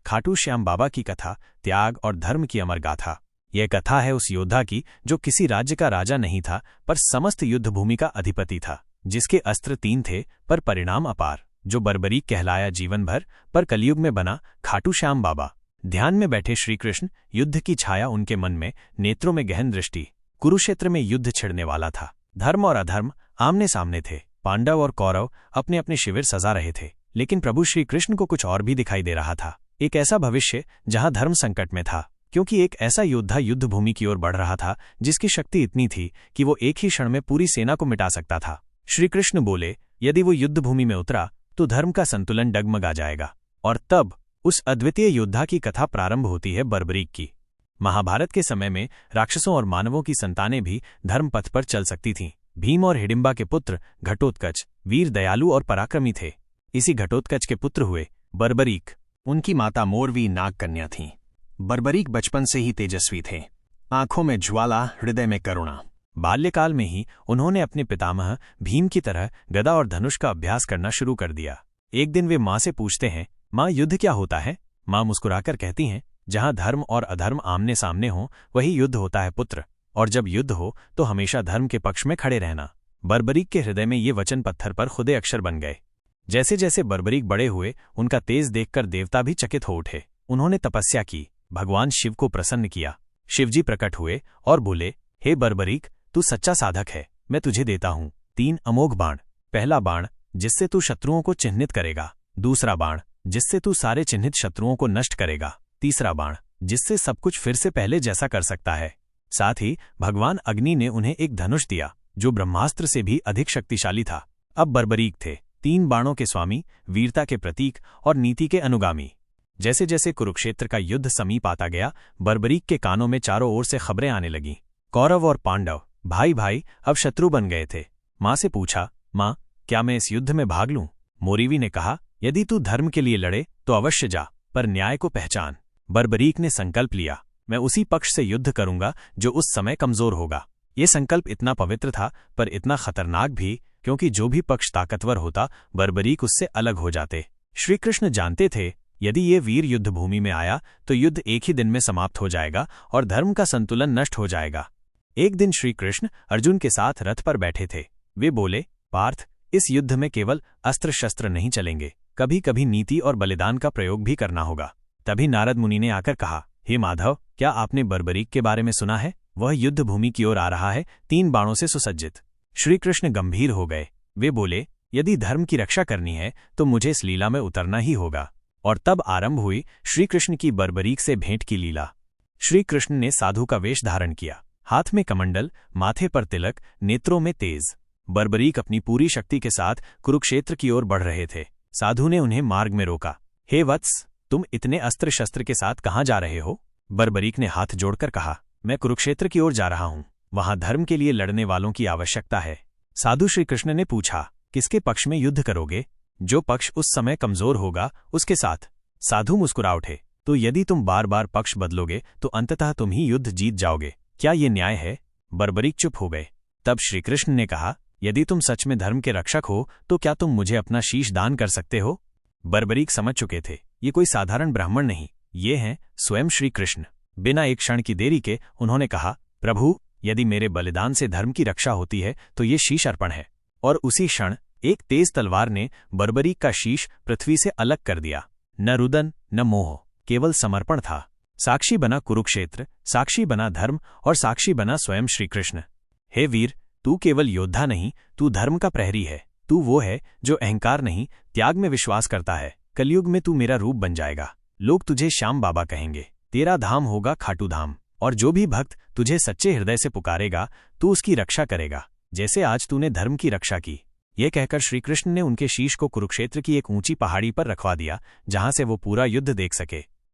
खाटू श्याम बाबा की कथा, त्याग और धर्म की अमर गाथा। यह कथा है उस योद्धा की जो किसी राज्य का राजा नहीं था पर समस्त युद्ध भूमि का अधिपति था, जिसके अस्त्र 3 थे पर परिणाम अपार, जो बर्बरीक कहलाया जीवन भर पर कलयुग में बना खाटू श्याम बाबा। ध्यान में बैठे श्रीकृष्ण, युद्ध की छाया उनके मन में, नेत्रों में गहन दृष्टि। कुरुक्षेत्र में युद्ध छिड़ने वाला था। धर्म और अधर्म आमने सामने थे। पांडव और कौरव अपने अपने शिविर सजा रहे थे, लेकिन प्रभु श्री कृष्ण को कुछ और भी दिखाई दे रहा था। एक ऐसा भविष्य जहां धर्म संकट में था, क्योंकि एक ऐसा योद्धा युद्ध भूमि की ओर बढ़ रहा था जिसकी शक्ति इतनी थी कि वो एक ही क्षण में पूरी सेना को मिटा सकता था। श्री कृष्ण बोले, यदि वो युद्ध भूमि में उतरा तो धर्म का संतुलन डगमगा जाएगा। और तब उस अद्वितीय योद्धा की कथा प्रारंभ होती है बर्बरीक की। महाभारत के समय में राक्षसों और मानवों की संतानें भी धर्म पथ पर चल सकती थीं। भीम और हिडिंबा के पुत्र घटोत्कच वीर, दयालु और पराक्रमी थे। इसी घटोत्कच के पुत्र हुए बर्बरीक। उनकी माता मोरवी नागकन्या थीं। बर्बरीक बचपन से ही तेजस्वी थे, आंखों में ज्वाला, हृदय में करुणा। बाल्यकाल में ही उन्होंने अपने पितामह भीम की तरह गदा और धनुष का अभ्यास करना शुरू कर दिया। एक दिन वे माँ से पूछते हैं, माँ युद्ध क्या होता है? माँ मुस्कुराकर कहती हैं, जहां धर्म और अधर्म आमने सामने हो वही युद्ध होता है पुत्र, और जब युद्ध हो तो हमेशा धर्म के पक्ष में खड़े रहना। बर्बरीक के हृदय में ये वचन पत्थर पर खुदे अक्षर बन गए। जैसे जैसे बर्बरीक बड़े हुए, उनका तेज देखकर देवता भी चकित हो उठे। उन्होंने तपस्या की, भगवान शिव को प्रसन्न किया। शिवजी प्रकट हुए और बोले, हे बर्बरीक, तू सच्चा साधक है, मैं तुझे देता हूं 3 अमोघ बाण। पहला बाण जिससे तू शत्रुओं को चिन्हित करेगा, दूसरा बाण जिससे तू सारे चिन्हित शत्रुओं को नष्ट करेगा, तीसरा बाण जिससे सब कुछ फिर से पहले जैसा कर सकता है। साथ ही भगवान अग्नि ने उन्हें एक धनुष दिया जो ब्रह्मास्त्र से भी अधिक शक्तिशाली था। अब बर्बरीक थे 3 बाणों के स्वामी, वीरता के प्रतीक और नीति के अनुगामी। जैसे जैसे कुरुक्षेत्र का युद्ध समीप आता गया, बर्बरीक के कानों में चारों ओर से खबरें आने लगीं। कौरव और पांडव भाई भाई अब शत्रु बन गए थे। माँ से पूछा, माँ क्या मैं इस युद्ध में भाग लूं? मोरीवी ने कहा, यदि तू धर्म के लिए लड़े तो अवश्य जा, पर न्याय को पहचान। बर्बरीक ने संकल्प लिया, मैं उसी पक्ष से युद्ध करूंगा जो उस समय कमजोर होगा। ये संकल्प इतना पवित्र था पर इतना खतरनाक भी, क्योंकि जो भी पक्ष ताकतवर होता बर्बरीक उससे अलग हो जाते। श्रीकृष्ण जानते थे यदि ये वीर युद्ध भूमि में आया तो युद्ध एक ही दिन में समाप्त हो जाएगा और धर्म का संतुलन नष्ट हो जाएगा। एक दिन श्रीकृष्ण अर्जुन के साथ रथ पर बैठे थे। वे बोले, पार्थ, इस युद्ध में केवल अस्त्र शस्त्र नहीं चलेंगे, कभी कभी नीति और बलिदान का प्रयोग भी करना होगा। तभी नारद मुनि ने आकर कहा, हे माधव, क्या आपने बर्बरीक के बारे में सुना है? वह युद्ध भूमि की ओर आ रहा है, 3 बाणों से सुसज्जित। श्रीकृष्ण गंभीर हो गए। वे बोले, यदि धर्म की रक्षा करनी है तो मुझे इस लीला में उतरना ही होगा। और तब आरंभ हुई श्रीकृष्ण की बर्बरीक से भेंट की लीला। श्रीकृष्ण ने साधु का वेश धारण किया, हाथ में कमंडल, माथे पर तिलक, नेत्रों में तेज। बर्बरीक अपनी पूरी शक्ति के साथ कुरुक्षेत्र की ओर बढ़ रहे थे। साधु ने उन्हें मार्ग में रोका। हे वत्स, तुम इतने अस्त्र शस्त्र के साथ कहाँ जा रहे हो? बर्बरीक ने हाथ जोड़कर कहा, मैं कुरुक्षेत्र की ओर जा रहा हूँ, वहां धर्म के लिए लड़ने वालों की आवश्यकता है। साधु श्रीकृष्ण ने पूछा, किसके पक्ष में युद्ध करोगे? जो पक्ष उस समय कमजोर होगा उसके साथ। साधु मुस्कुरा उठे, तो यदि तुम बार बार पक्ष बदलोगे तो अंततः तुम ही युद्ध जीत जाओगे, क्या ये न्याय है? बर्बरीक चुप हो गए। तब श्रीकृष्ण ने कहा, यदि तुम सच में धर्म के रक्षक हो तो क्या तुम मुझे अपना शीश दान कर सकते हो? बर्बरीक समझ चुके थे, ये कोई साधारण ब्राह्मण नहीं, ये हैं स्वयं श्री कृष्ण। बिना एक क्षण की देरी के उन्होंने कहा, प्रभु, यदि मेरे बलिदान से धर्म की रक्षा होती है तो ये शीश अर्पण है। और उसी क्षण एक तेज तलवार ने बर्बरीक का शीश पृथ्वी से अलग कर दिया। न रुदन न मोह, केवल समर्पण था। साक्षी बना कुरुक्षेत्र, साक्षी बना धर्म और साक्षी बना स्वयं श्री कृष्ण। हे वीर, तू केवल योद्धा नहीं, तू धर्म का प्रहरी है। तू वो है जो अहंकार नहीं, त्याग में विश्वास करता है। कलयुग में तू मेरा रूप बन जाएगा। लोग तुझे श्याम बाबा कहेंगे, तेरा धाम होगा खाटू धाम। और जो भी भक्त तुझे सच्चे हृदय से पुकारेगा, तू उसकी रक्षा करेगा, जैसे आज तूने धर्म की रक्षा की। ये कहकर श्रीकृष्ण ने उनके शीश को कुरुक्षेत्र की एक ऊंची पहाड़ी पर रखवा दिया, जहां से वो पूरा युद्ध देख सके।